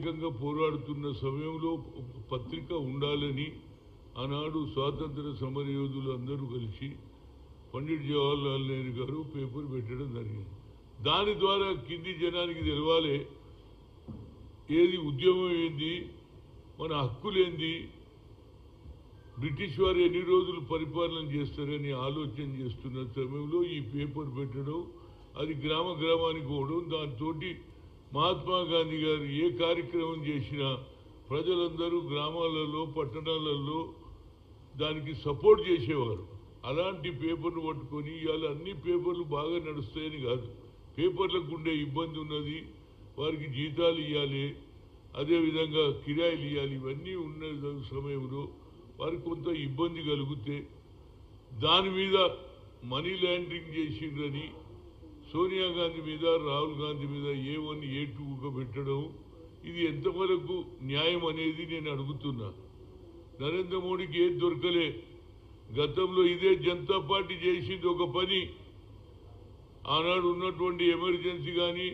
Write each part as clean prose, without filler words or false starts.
వ్యతిరేకంగా పోరాడుతున్న సమయంలో పత్రిక ఉండాలని ఆనాడు స్వాతంత్ర సమరయోధులు అందరూ కలిసి పండిట్ జవహర్లాల్ నెహ్రూ గారు పేపర్ పెట్టడం జరిగింది. దాని ద్వారా కింది జనానికి తెలవాలి ఏది ఉద్యమం ఏంది, మన హక్కులేంది, బ్రిటిష్ వారు ఎన్ని రోజులు పరిపాలన చేస్తారని ఆలోచన చేస్తున్న సమయంలో ఈ పేపర్ పెట్టడం, అది గ్రామ గ్రామానికి పోవడం, దాంతో మహాత్మా గాంధీ గారు ఏ కార్యక్రమం చేసినా ప్రజలందరూ గ్రామాలలో పట్టణాలలో దానికి సపోర్ట్ చేసేవారు. అలాంటి పేపర్లు పట్టుకొని ఇవాళ అన్ని పేపర్లు బాగా నడుస్తాయని కాదు, పేపర్లకు ఉండే ఇబ్బంది ఉన్నది, వారికి జీతాలు ఇవ్వాలి, అదేవిధంగా కిరాయిలు ఇవ్వాలి, ఇవన్నీ ఉన్న సమయంలో వారికి కొంత ఇబ్బంది కలిగితే దాని మీద మనీ లాండరింగ్ చేసిండ్రని సోనియా గాంధీ మీద రాహుల్ గాంధీ మీద A1 A2గా పెట్టడం ఇది ఎంతవరకు న్యాయం అనేది నేను అడుగుతున్నా. నరేంద్ర మోడీకి ఏది దొరకలే. గతంలో ఇదే జనతా పార్టీ చేసింది ఒక పని, ఆనాడు ఉన్నటువంటి ఎమర్జెన్సీ కానీ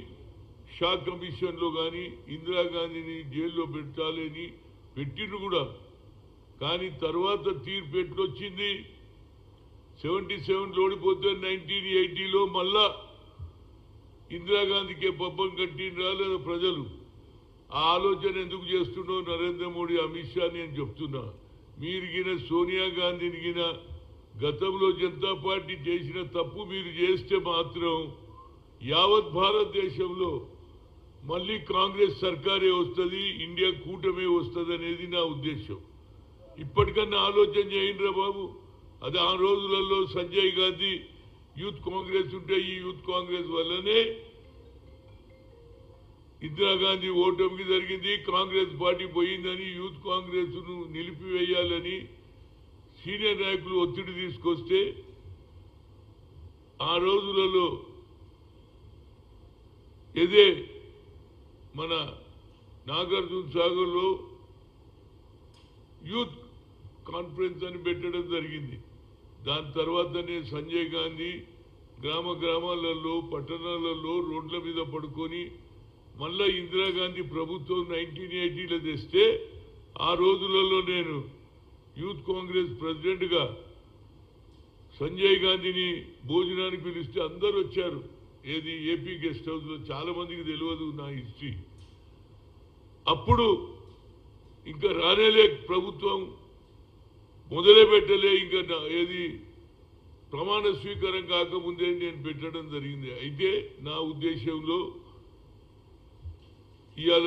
షా కమిషన్లో కానీ ఇందిరాగాంధీని జైల్లో పెట్టాలని పెట్టిండ్రు కూడా. కానీ తర్వాత తీర్పు ఎట్లొచ్చింది, 77 ఓడిపోతే 1980లో మళ్ళా ఇందిరాగాంధీకే పబ్బం కట్టిండ్రా లేదా ప్రజలు? ఆ ఆలోచన ఎందుకు చేస్తుండో నరేంద్ర మోడీ అమిత్ షా నేను చెప్తున్నా. మీరు గిన సోనియా గాంధీని గిన గతంలో జనతా పార్టీ చేసిన తప్పు మీరు చేస్తే మాత్రం యావత్ భారతదేశంలో మళ్ళీ కాంగ్రెస్ సర్కారే వస్తుంది, ఇండియా కూటమే వస్తుంది అనేది నా ఉద్దేశం. ఇప్పటికన్నా ఆలోచన చేయండిరా బాబు. అది ఆ రోజులలో సంజయ్ గాంధీ యూత్ కాంగ్రెస్ ఉంటే ఈ యూత్ కాంగ్రెస్ వల్లనే ఇందిరాగాంధీ ఓటమికి జరిగింది, కాంగ్రెస్ పార్టీ పోయిందని యూత్ కాంగ్రెస్ ను నిలిపివేయాలని సీనియర్ నాయకులు ఒత్తిడి తీసుకొస్తే ఆ రోజులలో ఇదే మన నాగార్జున సాగర్లో యూత్ కాన్ఫరెన్స్ అని పెట్టడం జరిగింది. దాని తర్వాతనే సంజయ్ గాంధీ గ్రామ గ్రామాలలో పట్టణాలలో రోడ్ల మీద పడుకొని మళ్ళా ఇందిరాగాంధీ ప్రభుత్వం 1980లో తెస్తే ఆ రోజులలో నేను యూత్ కాంగ్రెస్ ప్రెసిడెంట్గా సంజయ్ గాంధీని భోజనానికి పిలిస్తే అందరూ వచ్చారు. ఏది ఏపీ గెస్ట్ హౌస్లో. చాలా మందికి తెలియదు నా హిస్టరీ. అప్పుడు ఇంకా రానేలే ప్రభుత్వం, మొదలే పెట్టలే, ఇంకా ఏది ప్రమాణ స్వీకారం కాకముందే నేను పెట్టడం జరిగింది. అయితే నా ఉద్దేశంలో ఇవాళ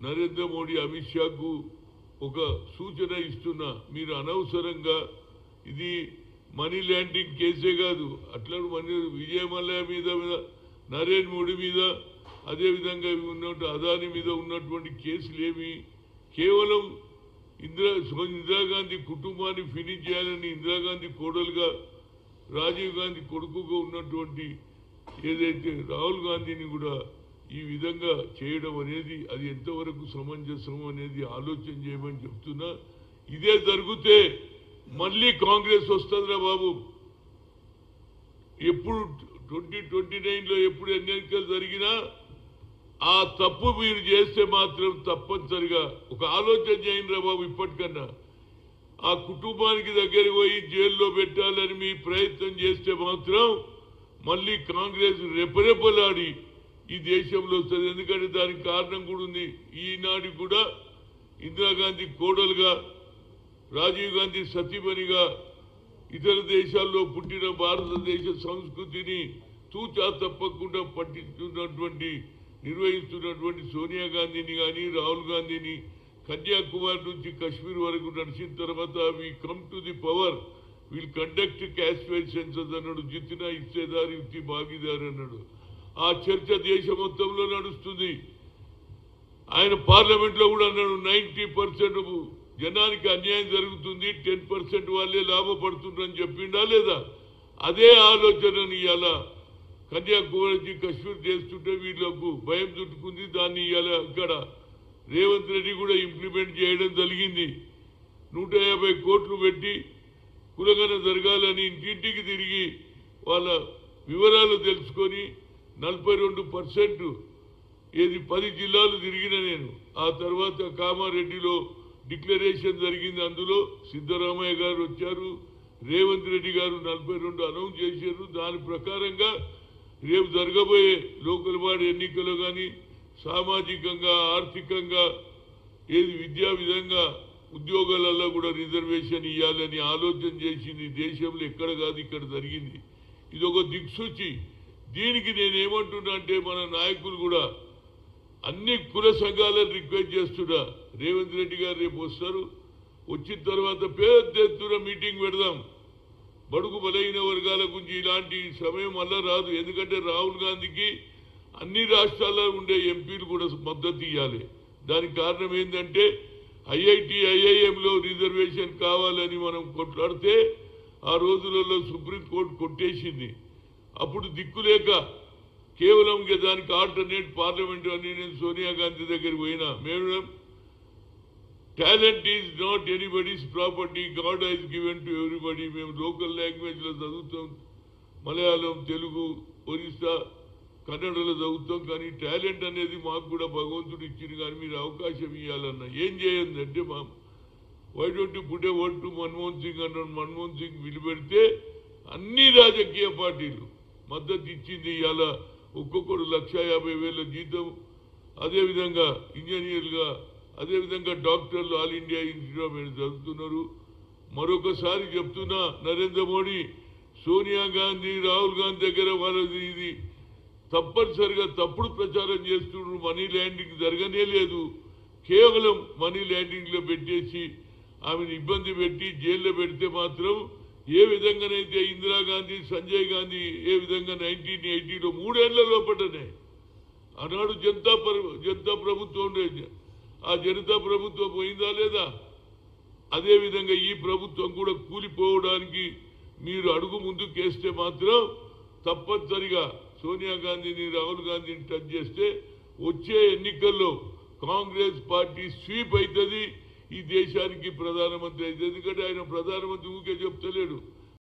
నరేంద్ర మోడీ అమిత్ షాకు ఒక సూచన ఇస్తున్నా, మీరు అనవసరంగా ఇది మనీ లాండరింగ్ కేసే కాదు, అట్లా విజయ్ మల్య మీద నరేంద్ర మోడీ మీద అదేవిధంగా ఉన్నట్టు అదాని మీద ఉన్నటువంటి కేసులేమి కేవలం ఇందిరాగాంధీ కుటుంబాన్ని ఫినిష్ చేయాలని ఇందిరాగాంధీ కోడలుగా రాజీవ్ గాంధీ కొడుకుగా ఉన్నటువంటి ఏదైతే రాహుల్ గాంధీని కూడా ఈ విధంగా చేయడం అనేది అది ఎంతవరకు సమంజసం అనేది ఆలోచన చేయమని చెప్తున్నా. ఇదే జరిగితే మళ్ళీ కాంగ్రెస్ వస్తుందిరా బాబు. ఎప్పుడు 2029లో ఎప్పుడు ఎన్నికలు జరిగినా ఆ తప్పు మీరు చేస్తే మాత్రం తప్పనిసరిగా ఒక ఆలోచన చేయండిరా బాబు. ఇప్పటికన్నా ఆ కుటుంబానికి దగ్గర పోయి జైల్లో పెట్టాలని మీ ప్రయత్నం చేస్తే మాత్రం మళ్ళీ కాంగ్రెస్ రెపరెపలాడి ఈ దేశంలో వస్తుంది. ఎందుకంటే దానికి కారణం కూడా ఉంది. ఈనాడు కూడా ఇందిరాగాంధీ కోడలుగా రాజీవ్ గాంధీ సతీమణిగా ఇతర దేశాల్లో పుట్టిన భారతదేశ సంస్కృతిని తూచా తప్పకుండా నిర్వహిస్తున్నటువంటి సోనియా గాంధీని కానీ రాహుల్ గాంధీని కన్యాకుమారి నుంచి కశ్మీర్ వరకు నడిచిన తర్వాత we come to the power, will conduct caste census అన్నాడు. జిత్తిన ఇచ్చేదారు యుక్తి భాగీదారు అన్నాడు. ఆ చర్చ దేశం మొత్తంలో నడుస్తుంది. ఆయన పార్లమెంట్ లో కూడా అన్నాడు 90% జనానికి అన్యాయం జరుగుతుంది, 10% వాళ్ళే లాభపడుతుండ్రని చెప్పిండా లేదా? అదే ఆలోచనని ఇవాళ కన్యాకుమారి కశ్మీర్ చేస్తుంటే వీళ్ళకు భయం చుట్టుకుంది. దాన్ని ఇవాళ ఇక్కడ రేవంత్ రెడ్డి కూడా ఇంప్లిమెంట్ చేయడం జరిగింది. 150 కోట్లు పెట్టి కులగన జరగాలని ఇంటింటికి తిరిగి వాళ్ళ వివరాలు తెలుసుకొని 42% ఏది 10 జిల్లాలు తిరిగిన నేను ఆ తర్వాత కామారెడ్డిలో డిక్లరేషన్ జరిగింది. అందులో సిద్ధరామయ్య గారు వచ్చారు, రేవంత్ రెడ్డి గారు 42 అనౌన్స్ చేశారు. దాని ప్రకారంగా రేపు జరగబోయే లోకల్ బాడీ ఎన్నికలు కానీ సామాజికంగా ఆర్థికంగా ఏది విద్యా విధంగా ఉద్యోగాలలో కూడా రిజర్వేషన్ ఇవ్వాలని ఆలోచన చేసింది. దేశంలో ఎక్కడ కాదు ఇక్కడ జరిగింది. ఇది ఒక దిక్సూచి. దీనికి నేనేమంటున్నా అంటే మన నాయకులు కూడా అన్ని కుల సంఘాలను రిక్వెస్ట్ చేస్తున్నా. రేవంత్ రెడ్డి గారు రేపు వస్తారు, వచ్చిన తర్వాత పెద్ద ఎత్తున మీటింగ్ పెడదాం. బడుగు బలైన వర్గాల గురించి ఇలాంటి సమయం మళ్ళా రాదు. ఎందుకంటే రాహుల్ గాంధీకి అన్ని రాష్ట్రాల్లో ఉండే ఎంపీలు కూడా మద్దతు ఇవ్వాలి. దానికి కారణం ఏంటంటే ఐఐటి ఐఐఎంలో రిజర్వేషన్ కావాలని మనం కొట్లాడితే ఆ రోజులలో సుప్రీంకోర్టు కొట్టేసింది. అప్పుడు దిక్కులేక కేవలం దానికి ఆల్టర్నేట్ పార్లమెంట్ అని నేను సోనియా గాంధీ దగ్గరికి పోయినా. Madam, talent is not anybody's property, God has given to everybody. మేము లోకల్ లాంగ్వేజ్లో చదువుతాం, మలయాళం, తెలుగు, ఒరిస్సా, కన్నడలో చదువుతాం. కానీ టాలెంట్ అనేది మాకు కూడా భగవంతుడు ఇచ్చింది. కానీ మీరు అవకాశం ఇవ్వాలన్నా ఏం చేయండి అంటే why don't you put a word to Manmohan Singh అన్నాడు. మన్మోహన్ సింగ్ నిలబెడితే అన్ని రాజకీయ పార్టీలు మద్దతు ఇచ్చింది. ఇవాళ ఒక్కొక్కరు 1,50,000 జీతం, అదేవిధంగా ఇంజనీర్లుగా, అదేవిధంగా డాక్టర్లు ఆల్ ఇండియా ఇన్స్టిట్యూట్ మీద చదువుతున్నారు. మరొకసారి చెప్తున్నా, నరేంద్ర మోడీ, సోనియా గాంధీ, రాహుల్ గాంధీ దగ్గర వాళ్ళది ఇది తప్పనిసరిగా తప్పుడు ప్రచారం చేస్తున్నారు. మనీ ల్యాండింగ్ జరగనే లేదు. కేవలం మనీ ల్యాండింగ్లో పెట్టేసి ఆమెను ఇబ్బంది పెట్టి జైల్లో పెడితే మాత్రం ఏ విధంగానైతే ఇందిరాగాంధీ, సంజయ్ గాంధీ ఏ విధంగా 1980లో 3 ఏళ్ల లోపలనే ఆనాడు జనతా ప్రభుత్వం ఉండేది. ఆ జనతా ప్రభుత్వం పోయిందా లేదా? అదేవిధంగా ఈ ప్రభుత్వం కూడా కూలిపోవడానికి మీరు అడుగు ముందుకేస్తే మాత్రం తప్పనిసరిగా సోనియా గాంధీని, రాహుల్ గాంధీని టచ్ చేస్తే వచ్చే ఎన్నికల్లో కాంగ్రెస్ పార్టీ స్వీప్ అవుతుంది. ఈ దేశానికి ప్రధానమంత్రి అవుతుంది. ఎందుకంటే ఆయన ప్రధానమంత్రి ఊరికే చెప్తలేడు.